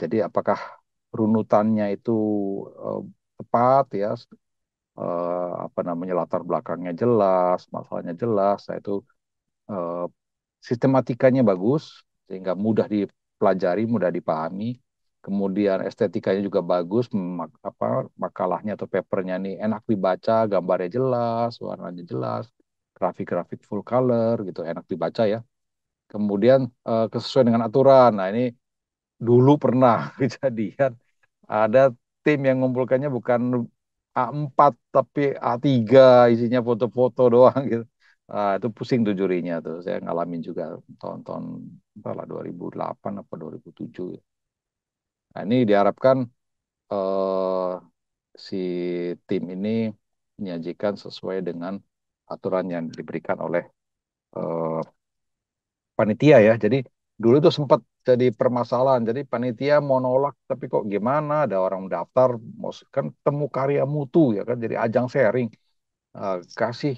S1: Jadi apakah runutannya itu eh, tepat ya, apa namanya latar belakangnya jelas, masalahnya jelas, nah itu eh, sistematikanya bagus sehingga mudah dipelajari, mudah dipahami. Kemudian estetikanya juga bagus, apa makalahnya atau papernya nih enak dibaca, gambarnya jelas, warnanya jelas, grafik-grafik full color gitu, enak dibaca ya. Kemudian kesesuaian dengan aturan. Nah, ini dulu pernah kejadian ada tim yang ngumpulkannya bukan A4 tapi A3 isinya foto-foto doang gitu. Itu pusing tuh jurinya tuh. Saya ngalamin juga tahun-tahun entahlah 2008 apa 2007 ya. Nah, ini diharapkan eh, si tim ini menyajikan sesuai dengan aturan yang diberikan oleh eh, panitia ya. Jadi dulu itu sempat jadi permasalahan. Jadi panitia mau nolak, tapi kok gimana? Ada orang daftar, mau kan temu karya mutu ya kan. Jadi ajang sharing. Kasih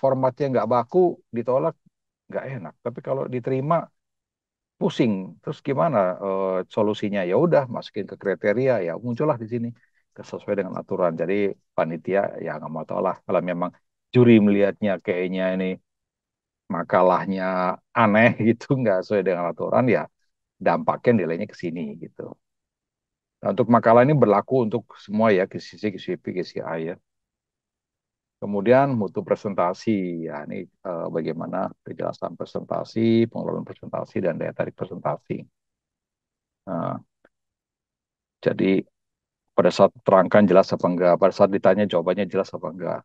S1: formatnya nggak baku, ditolak nggak enak. Tapi kalau diterima pusing. Terus gimana solusinya? Ya udah masukin ke kriteria ya muncullah di sini sesuai dengan aturan. Jadi panitia ya nggak mau tahu lah kalau memang juri melihatnya kayaknya ini makalahnya aneh gitu nggak sesuai dengan aturan ya dampaknya nilainya ke sini gitu. Nah, untuk makalah ini berlaku untuk semua ya KCC, KCP, KCI ya. Kemudian mutu presentasi ya ini bagaimana kejelasan presentasi, pengelolaan presentasi dan daya tarik presentasi. Nah, jadi pada saat terangkan jelas apa enggak, pada saat ditanya jawabannya jelas apa enggak.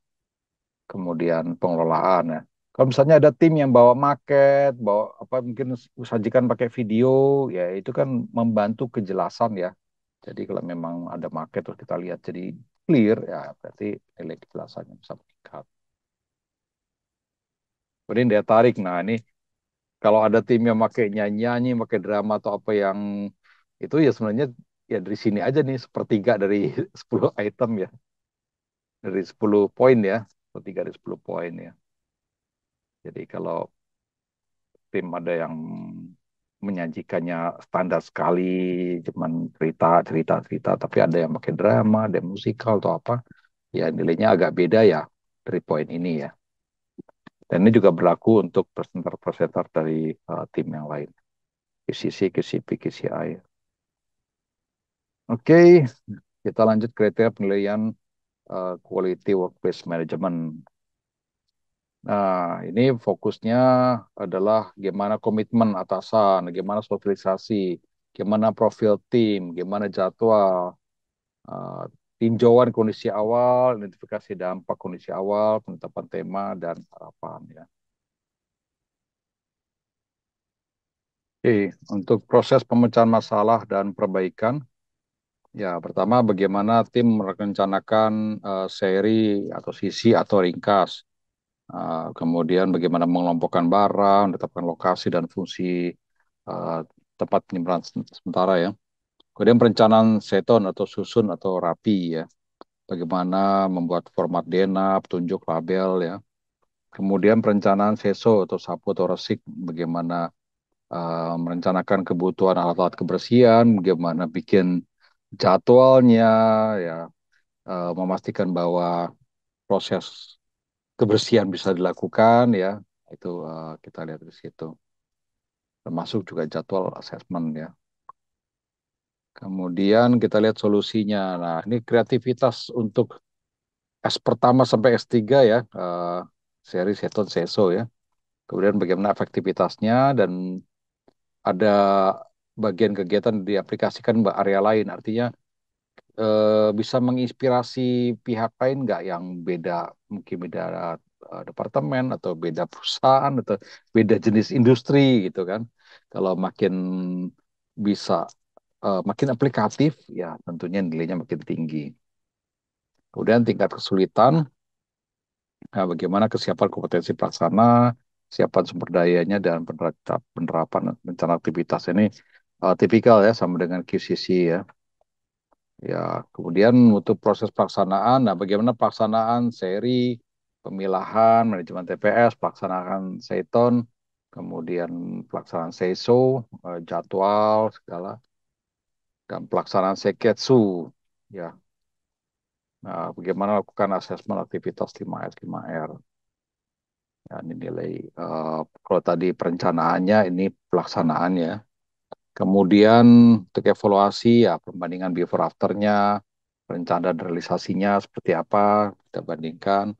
S1: Kemudian pengelolaan ya. Kalau misalnya ada tim yang bawa market, bawa apa mungkin sajikan pakai video, ya itu kan membantu kejelasan ya. Jadi kalau memang ada market terus kita lihat jadi clear, ya berarti nilai kejelasannya bisa meningkat. Kemudian dia tarik. Nah, ini kalau ada tim yang pakai nyanyi-nyanyi, pakai drama atau apa yang itu ya sebenarnya ya dari sini aja nih sepertiga dari 10 item ya. Dari 10 poin ya. Sepertiga dari 10 poin ya. Jadi kalau tim ada yang menyajikannya standar sekali, cuman cerita, cerita, cerita, tapi ada yang pakai drama, ada yang musikal atau apa, ya nilainya agak beda ya dari poin ini ya. Dan ini juga berlaku untuk presenter-presenter dari tim yang lain. QCC, QCP, QCI. Oke, kita lanjut kriteria penilaian Quality Workplace Management. Nah, ini fokusnya adalah gimana komitmen atasan, gimana sosialisasi, gimana profil tim, gimana jadwal, eh, tinjauan kondisi awal, identifikasi dampak kondisi awal, penetapan tema, dan harapan ya. Oke, untuk proses pemecahan masalah dan perbaikan, ya pertama bagaimana tim merencanakan seri atau sisi atau ringkas. Kemudian bagaimana mengelompokkan barang, menetapkan lokasi dan fungsi uh, tempat penyimpanan sementara ya. Kemudian perencanaan seton atau susun atau rapi ya. Bagaimana membuat format DENA, petunjuk label ya. Kemudian perencanaan SESO atau sapu atau resik, bagaimana merencanakan kebutuhan alat-alat kebersihan, bagaimana bikin jadwalnya ya, memastikan bahwa proses kebersihan bisa dilakukan ya. Itu kita lihat di situ. Termasuk juga jadwal asesmen ya. Kemudian kita lihat solusinya. Nah, ini kreativitas untuk S pertama sampai S3 ya, seri Seton Seso ya. Kemudian bagaimana efektivitasnya dan ada bagian kegiatan diaplikasikan ke area lain. Artinya bisa menginspirasi pihak lain nggak yang beda, mungkin beda departemen atau beda perusahaan atau beda jenis industri gitu kan. Kalau makin bisa makin aplikatif, ya tentunya nilainya makin tinggi. Kemudian tingkat kesulitan, nah, bagaimana kesiapan kompetensi pelaksana, kesiapan sumber dayanya, dan penerapan rencana aktivitas ini tipikal ya sama dengan QCC ya. Ya, kemudian untuk proses pelaksanaan, nah bagaimana pelaksanaan seri, pemilahan, manajemen TPS, pelaksanaan Seiton, kemudian pelaksanaan Seiso, jadwal segala, dan pelaksanaan Seketsu. Ya, nah, bagaimana lakukan asesmen aktivitas 5R, 5R. Ya, ini nilai, kalau tadi perencanaannya, ini pelaksanaannya. Kemudian untuk evaluasi, ya perbandingan before afternya, rencana dan realisasinya seperti apa, kita bandingkan.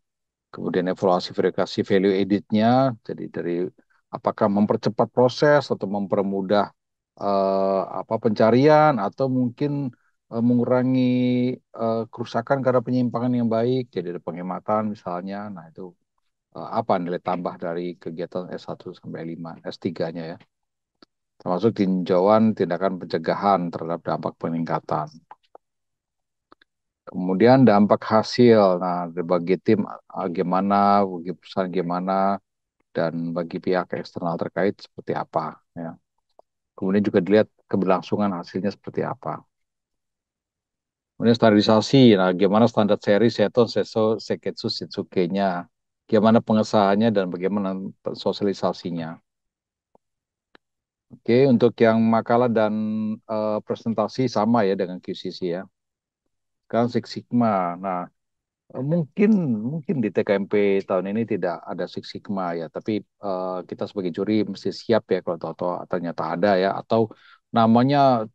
S1: Kemudian evaluasi verifikasi value editnya, jadi dari apakah mempercepat proses atau mempermudah apa pencarian atau mungkin mengurangi kerusakan karena penyimpangan yang baik, jadi ada penghematan misalnya. Nah, itu apa nilai tambah dari kegiatan S1 sampai 5, S3-nya ya. Termasuk tinjauan tindakan pencegahan terhadap dampak peningkatan. Kemudian dampak hasil, nah bagi tim gimana, bagi perusahaan gimana, dan bagi pihak eksternal terkait seperti apa. Ya. Kemudian juga dilihat keberlangsungan hasilnya seperti apa. Kemudian standarisasi, nah gimana standar seri, seton, seso, seketsu, shitsuke-nya. Gimana pengesahannya dan bagaimana sosialisasinya. Oke, untuk yang makalah dan presentasi sama ya dengan QCC ya. Sekarang Six Sigma. Nah, mungkin mungkin di TKMP tahun ini tidak ada Six Sigma ya, tapi kita sebagai juri mesti siap ya kalau tahu ternyata ada ya, atau namanya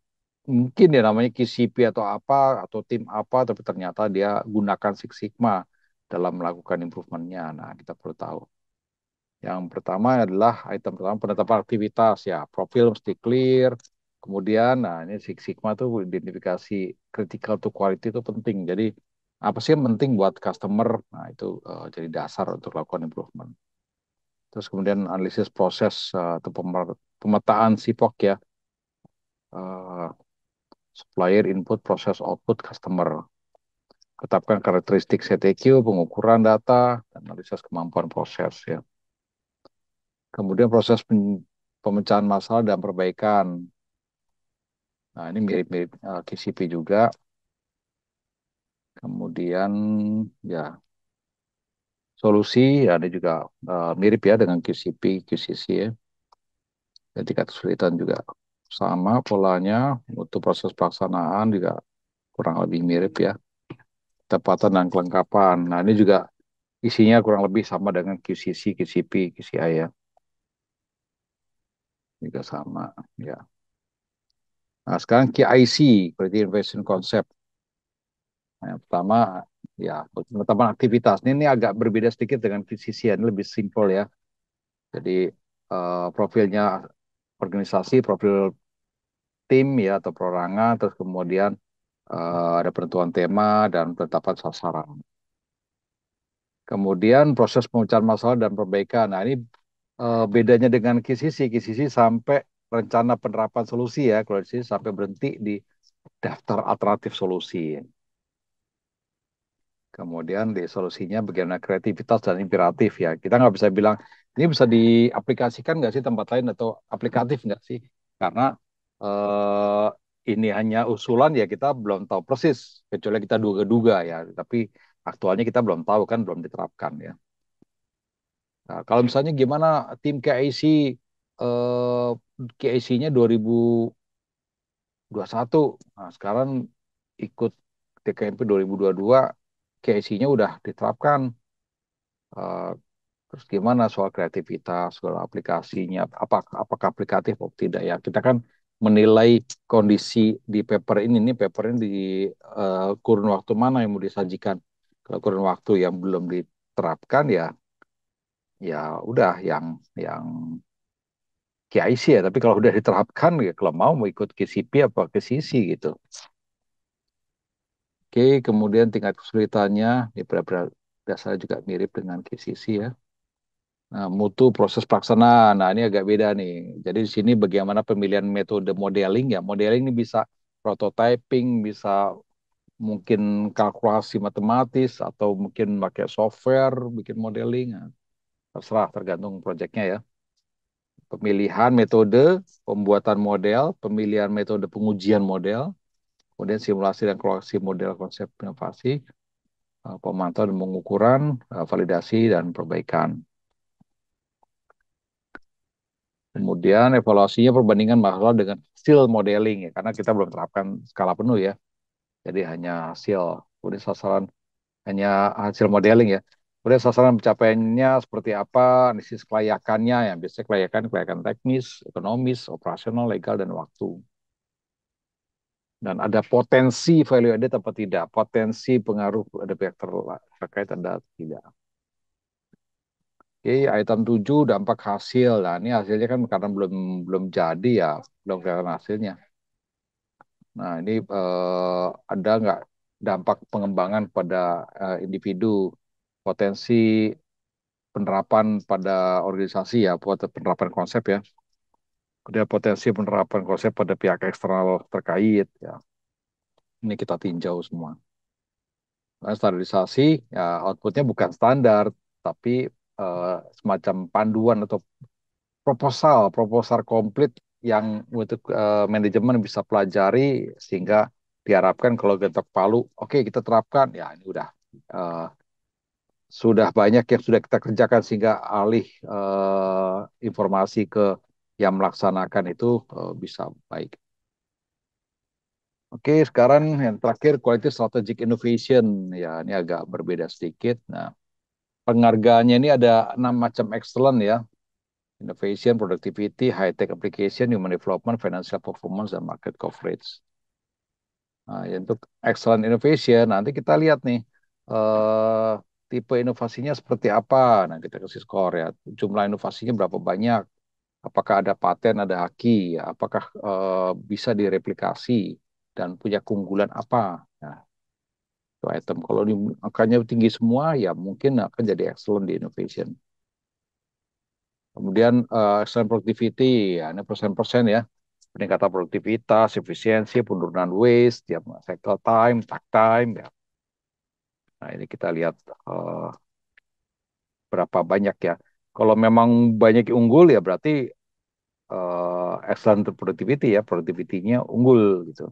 S1: mungkin ya namanya KCP atau apa atau tim apa, tapi ternyata dia gunakan Six Sigma dalam melakukan improvementnya. Nah, kita perlu tahu. Yang pertama adalah item pertama penetapan aktivitas ya, profil mesti clear. Kemudian, nah ini Six Sigma tuh identifikasi critical to quality itu penting. Jadi apa sih yang penting buat customer? Nah itu jadi dasar untuk lakukan improvement. Terus kemudian analisis proses atau pemetaan SIPOK ya, eh, supplier input, proses output, customer. Tetapkan karakteristik CTQ, pengukuran data, dan analisis kemampuan proses ya. Kemudian proses pemecahan masalah dan perbaikan. Nah, ini mirip-mirip KCP juga. Kemudian ya solusi, ya ini juga mirip ya dengan QCP, QCC ya. Dan tingkat kesulitan juga sama polanya. Untuk proses pelaksanaan juga kurang lebih mirip ya. Ketepatan dan kelengkapan. Nah, ini juga isinya kurang lebih sama dengan QCC, QCP, QCI ya. Juga sama ya. Nah, sekarang KIC, Quality Innovation Concept. Nah, yang pertama ya penetapan aktivitas. Ini agak berbeda sedikit dengan QCC, ini lebih simpel ya. Jadi profilnya organisasi, profil tim ya atau perorangan, terus kemudian ada penentuan tema dan penetapan sasaran. Kemudian proses pemecahan masalah dan perbaikan. Nah, ini bedanya dengan KCC. KCC sampai rencana penerapan solusi ya, kalau di sini sampai berhenti di daftar alternatif solusi. Kemudian di solusinya bagaimana kreativitas dan imperatif ya. Kita nggak bisa bilang ini bisa diaplikasikan nggak sih tempat lain atau aplikatif nggak sih? Karena eh, ini hanya usulan ya kita belum tahu persis. Kecuali kita duga-duga ya. Tapi aktualnya kita belum tahu kan belum diterapkan ya. Nah, kalau misalnya gimana tim KIC KIC-nya 2021. Nah, sekarang ikut TKMP 2022 KIC-nya udah diterapkan. Eh, Terus gimana soal kreativitas, soal aplikasinya, apakah aplikatif atau tidak ya? Kita kan menilai kondisi di paper ini paper ini di kurun waktu mana yang mau disajikan. Kalau kurun waktu yang belum diterapkan ya, ya udah yang KIC ya. Tapi kalau udah diterapkan ya, kalau mau ikut KCP apa ke sisi gitu. Oke, kemudian tingkat kesulitannya ya benar-benar dasarnya juga mirip dengan KCC ya. Nah, mutu proses pelaksanaan. Nah, ini agak beda nih. Jadi di sini bagaimana pemilihan metode modeling ya. Modeling ini bisa prototyping, bisa mungkin kalkulasi matematis atau mungkin pakai software bikin modeling. Nah, terserah tergantung proyeknya ya. Pemilihan metode, pembuatan model, pemilihan metode pengujian model, kemudian simulasi dan kalkulasi model konsep inovasi, pemantauan dan pengukuran, validasi dan perbaikan. Kemudian evaluasinya perbandingan masalah dengan hasil modeling ya, karena kita belum terapkan skala penuh ya. Jadi hanya hasil, kemudian sasaran hanya hasil modeling ya. Kemudian sasaran pencapaiannya seperti apa, analisis kelayakannya yang biasanya kelayakan teknis, ekonomis, operasional, legal dan waktu. Dan ada potensi value added apa tidak, potensi pengaruh ada pihak terkait ada tidak. Oke, item 7 dampak hasil. Nah, ini hasilnya kan karena belum belum jadi ya, belum kelihatan hasilnya. Nah, ini ada nggak dampak pengembangan pada individu, potensi penerapan pada organisasi ya, penerapan konsep ya, kemudian potensi penerapan konsep pada pihak eksternal terkait ya. Ini kita tinjau semua. Nah, standarisasi ya outputnya bukan standar, tapi semacam panduan atau proposal, proposal komplit yang untuk manajemen bisa pelajari sehingga diharapkan kalau getok palu, oke kita terapkan, ya ini udah uh, sudah banyak yang sudah kita kerjakan sehingga alih informasi ke yang melaksanakan itu bisa baik. Oke, sekarang yang terakhir quality strategic innovation ya ini agak berbeda sedikit. Nah, penghargaannya ini ada 6 macam excellent ya. Innovation, productivity, high-tech application, human development, financial performance, dan market coverage. Nah, ya untuk excellent innovation, nanti kita lihat nih, eh, tipe inovasinya seperti apa. Nah, kita kasih skor ya. Jumlah inovasinya berapa banyak, apakah ada paten, ada haki, ya. Apakah bisa direplikasi, dan punya keunggulan apa. Nah, itu item. Kalau angkanya tinggi semua, ya mungkin akan jadi excellent di innovation. Kemudian excellent productivity, ya ini persen-persen ya. Peningkatan produktivitas, efisiensi, penurunan waste, ya, cycle time, takt time. Ya. Nah ini kita lihat berapa banyak ya. Kalau memang banyak yang unggul ya berarti excellent productivity ya, productivity-nya unggul gitu,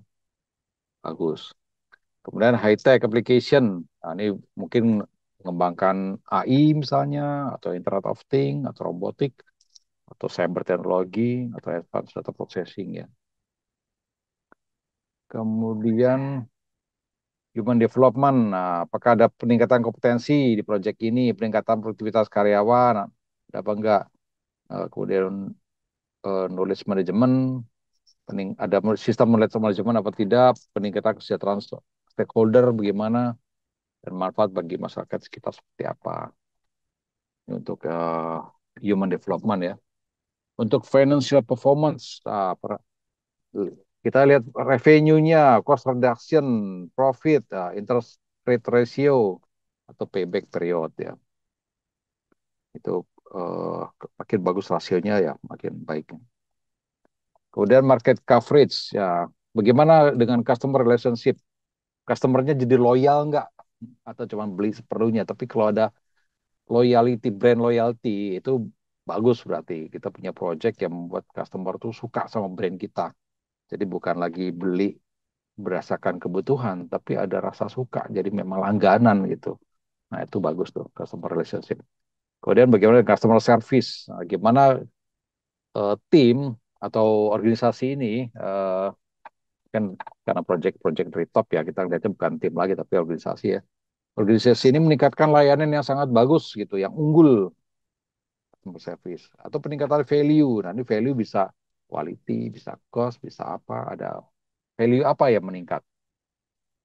S1: bagus. Kemudian high tech application, nah, ini mungkin mengembangkan AI misalnya, atau Internet of Things, atau robotik, atau cyber teknologi, atau advanced data processing ya. Kemudian human development, nah, apakah ada peningkatan kompetensi di proyek ini, peningkatan produktivitas karyawan, ada apa enggak? Kemudian knowledge management, ada sistem knowledge management apa tidak, peningkatan kesejahteraan stakeholder bagaimana, dan manfaat bagi masyarakat sekitar seperti apa. Ini untuk human development ya. Untuk financial performance, kita lihat revenue-nya, cost reduction, profit, interest rate ratio, atau payback period ya. Itu makin bagus rasionya ya, makin baik. Kemudian market coverage ya, bagaimana dengan customer relationship? Customernya jadi loyal nggak? Atau cuma beli seperlunya? Tapi kalau ada loyalty, brand loyalty, itu bagus berarti. Kita punya project yang membuat customer tuh suka sama brand kita. Jadi bukan lagi beli berdasarkan kebutuhan, tapi ada rasa suka, jadi memang langganan gitu. Nah itu bagus tuh, customer relationship. Kemudian bagaimana customer service? Nah, gimana tim atau organisasi ini, kan karena project-project dari top ya, kita lihatnya bukan tim lagi, tapi organisasi ya. Organisasi ini meningkatkan layanan yang sangat bagus gitu, yang unggul, customer service. Atau peningkatan value. Nah ini value bisa quality, bisa cost, bisa apa, ada value apa yang meningkat.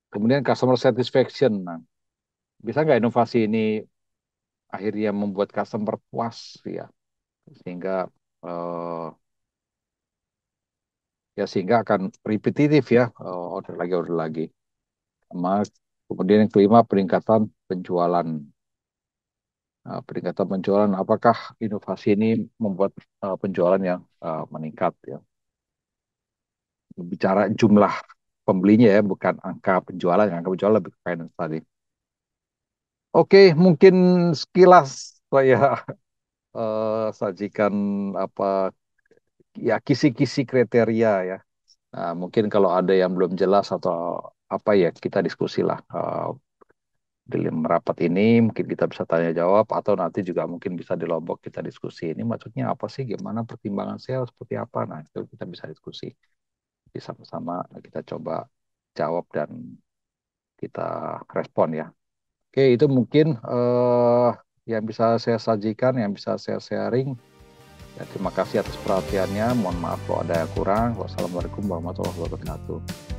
S1: Kemudian customer satisfaction. Nah, bisa nggak inovasi ini akhirnya membuat customer puas ya, sehingga eh, sehingga akan repetitif ya, order lagi. Sama kemudian yang kelima peningkatan penjualan. Nah, peningkatan penjualan, apakah inovasi ini membuat penjualan yang meningkat ya? Bicara jumlah pembelinya ya, bukan angka penjualan. Angka penjualan lebih ke finance tadi. Oke, mungkin sekilas saya sajikan apa ya, kisi-kisi kriteria ya. Nah, mungkin kalau ada yang belum jelas atau apa ya, kita diskusi lah dalam rapat ini, mungkin kita bisa tanya jawab, atau nanti juga mungkin bisa di Lombok kita diskusi ini maksudnya apa sih, gimana pertimbangan sales seperti apa. Nah itu kita bisa diskusi, jadi sama-sama kita coba jawab dan kita respon ya. Oke, itu mungkin yang bisa saya sajikan, yang bisa saya sharing. Ya, terima kasih atas perhatiannya. Mohon maaf kalau ada yang kurang. Wassalamualaikum warahmatullahi wabarakatuh.